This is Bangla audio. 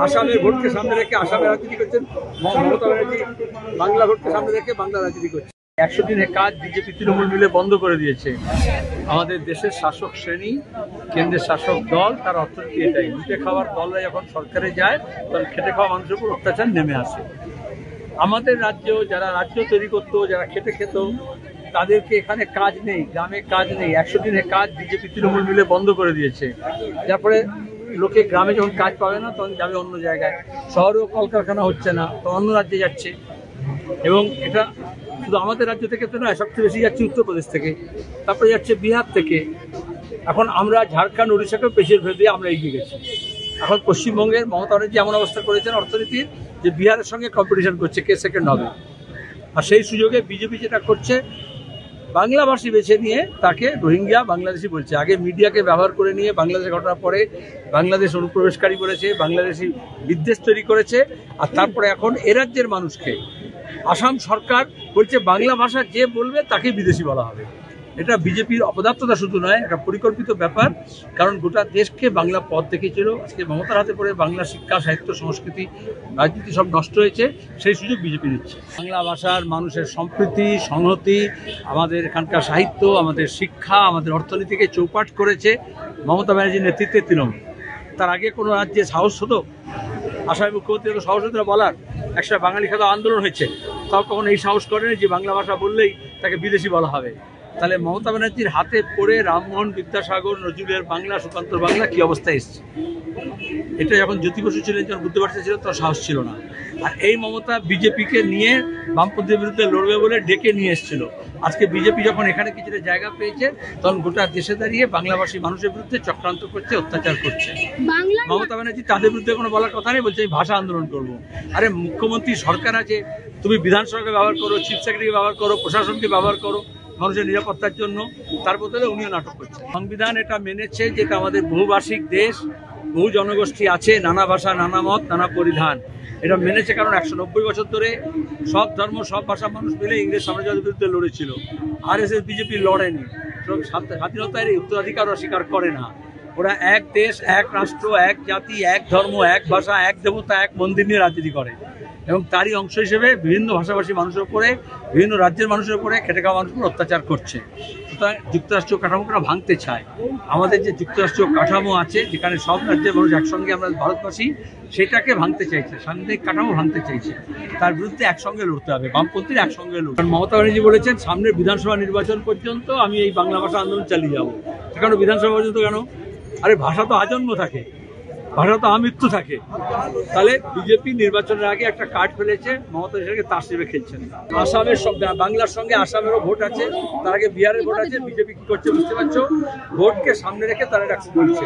আসামের ভোটকে সামনে রেখে আসামের রাজনীতি করছেন, মমতা ব্যানার্জি বাংলা ভোটকে সামনে রেখে বাংলা রাজনীতি করছে। 100 দিনের কাজ বিজেপি তৃণমূল মিলে বন্ধ করে দিয়েছে। আমাদের দেশের শাসক শ্রেণী, কেন্দ্রের শাসক দল, তার অর্থনীতি এটাই। লুটে খাওয়ার দলরা যখন সরকারে যায় তখন খেটে খাওয়া মানুষের উপর অত্যাচার নেমে আসে। আমাদের রাজ্য যারা রাজ্য তৈরি করতো, যারা খেটে খেত, তাদেরকে এখানে কাজ নেই, গ্রামে কাজ নেই। 100 দিনের কাজ বিজেপি তৃণমূল মিলে বন্ধ করে দিয়েছে। যার ফলে লোকে গ্রামে যখন কাজ পাবে না তখন যাবে অন্য জায়গায়। শহরেও কলকারখানা হচ্ছে না, তো অন্য রাজ্যে যাচ্ছে। এবং এটা শুধু আমাদের রাজ্য থেকে তো নয়, সবচেয়ে বেশি যাচ্ছে উত্তরপ্রদেশ থেকে, তারপরে যাচ্ছে বিহার থেকে। এখন আমরা ঝাড়খণ্ড, উড়িষ্যাকেও পেছিয়ে ফেলে দিয়ে আমরা এগিয়ে গেছি। এখন পশ্চিমবঙ্গের মমতা ব্যানার্জি এমন অবস্থা করেছেন অর্থনীতির, যে বিহারের সঙ্গে কম্পিটিশন করছে কে সেকেন্ড হবে। আর সেই সুযোগে বিজেপি যেটা করছে, বাংলাভাষী বেছে নিয়ে তাকে রোহিঙ্গা বাংলাদেশি বলছে। আগে মিডিয়াকে ব্যবহার করে নিয়ে বাংলাদেশের ঘটনার পরে বাংলাদেশ অনুপ্রবেশকারী বলেছে, বাংলাদেশি বিদ্বেষ তৈরি করেছে। আর তারপরে এখন এ রাজ্যের মানুষকে আসাম সরকার বলছে বাংলা ভাষা যে বলবে তাকে বিদেশি বলা হবে। এটা বিজেপির অপদার্থতা শুধু নয়, একটা পরিকল্পিত ব্যাপার। কারণ গোটা দেশকে বাংলা পথ দেখিয়েছিল, আজকে মমতার হাতে পড়ে বাংলা শিক্ষা, সাহিত্য, সংস্কৃতি, রাজনীতি সব নষ্ট হয়েছে। সেই সুযোগ বিজেপি দিচ্ছে। বাংলা ভাষার মানুষের সম্প্রীতি, সংহতি, আমাদের এখানকার সাহিত্য, আমাদের শিক্ষা, আমাদের অর্থনীতিকে চৌপাট করেছে মমতা ব্যানার্জির নেতৃত্বে তৃণমূল। তার আগে কোনো রাজ্যে সাহস হতো, আসামের মুখ্যমন্ত্রী তো সাহস হতো বলার একটা বাঙালি খাতা আন্দোলন হয়েছে, তাও কখনো এই সাহস করেনি যে বাংলা ভাষা বললেই তাকে বিদেশি বলা হবে। তাহলে মমতা ব্যানার্জির হাতে পড়ে রামমোহন, বিদ্যাসাগর, নজরুলের বাংলা, সুকান্তর বাংলা কি অবস্থায় এসছে। এটা যখন জ্যোতি বসু ছিলেন, যখন বুদ্ধবাসী ছিল, তার সাহস ছিল না। আর এই মমতা বিজেপিকে নিয়ে বামপন্থীর বিরুদ্ধে লড়বে বলে ডেকে নিয়ে এসেছিল। আজকে বিজেপি যখন এখানে কিছুটা জায়গা পেয়েছে, তখন গোটা দেশে দাঁড়িয়ে বাংলাভাষী মানুষের বিরুদ্ধে চক্রান্ত করছে, অত্যাচার করছে। মমতা ব্যানার্জি তাদের বিরুদ্ধে কোনো বলার কথা নেই, বলছে আমি ভাষা আন্দোলন করবো। আরে মুখ্যমন্ত্রী সরকার আছে, তুমি বিধানসভাকে ব্যবহার করো, চিফ সেক্রেটারিকে ব্যবহার করো, প্রশাসনকে ব্যবহার করো মানুষের নিরাপত্তার জন্য। তার বদলে উনিও নাটক করছে। সংবিধান এটা মেনেছে যে এটা আমাদের বহুভাষিক দেশ, বহু জনগোষ্ঠী আছে, নানা ভাষা, নানা মত, নানা পরিধান। এটা মেনেছে কারণ 190 বছর ধরে সব ধর্ম, সব ভাষার মানুষ মিলে ইংরেজ সাম্রাজ্যের বিরুদ্ধে লড়েছিল। RSS BJP লড়েনি। স্বাধীনতার এই উত্তরাধিকার অস্বীকার করে না। ওরা এক দেশ, এক রাষ্ট্র, এক জাতি, এক ধর্ম, এক ভাষা, এক দেবতা, এক মন্দির নিয়ে রাজনীতি করে। এবং তারই অংশ হিসেবে বিভিন্ন ভাষাভাষী মানুষের উপরে, বিভিন্ন রাজ্যের মানুষের উপরে খেটে খাওয়া মানুষের উপর অত্যাচার করছে। সুতরাং যুক্তরাষ্ট্রীয় কাঠামোটা ভাঙতে চায়। আমাদের যে যুক্তরাষ্ট্রীয় কাঠামো আছে, যেখানে সব রাজ্যের মানুষ একসঙ্গে আমরা ভারতবাসী, সেটাকে ভাঙতে চাইছে, সাংবিধানিক কাঠামো ভাঙতে চাইছে। তার বিরুদ্ধে একসঙ্গে লড়তে হবে, বামপন্থীর একসঙ্গে লড়তে। মমতা ব্যানার্জি বলেছেন সামনের বিধানসভা নির্বাচন পর্যন্ত আমি এই বাংলা ভাষা আন্দোলন চালিয়ে যাবো। সেখানে বিধানসভা পর্যন্ত কেন? আরে ভাষা তো আজন্ম থাকে, ভাষা তো আমৃত্যু থাকে। তাহলে বিজেপি নির্বাচনের আগে একটা কার্ড ফেলেছে, মমতা সেটাকে তাস হিসেবে খেলছেন। আসামের সব বাংলার সঙ্গে আসামেরও ভোট আছে, তার আগে বিহারের ভোট আছে। বিজেপি কি করছে বুঝতে পারছো? ভোটকে সামনে রেখে তারা এটা বলছে।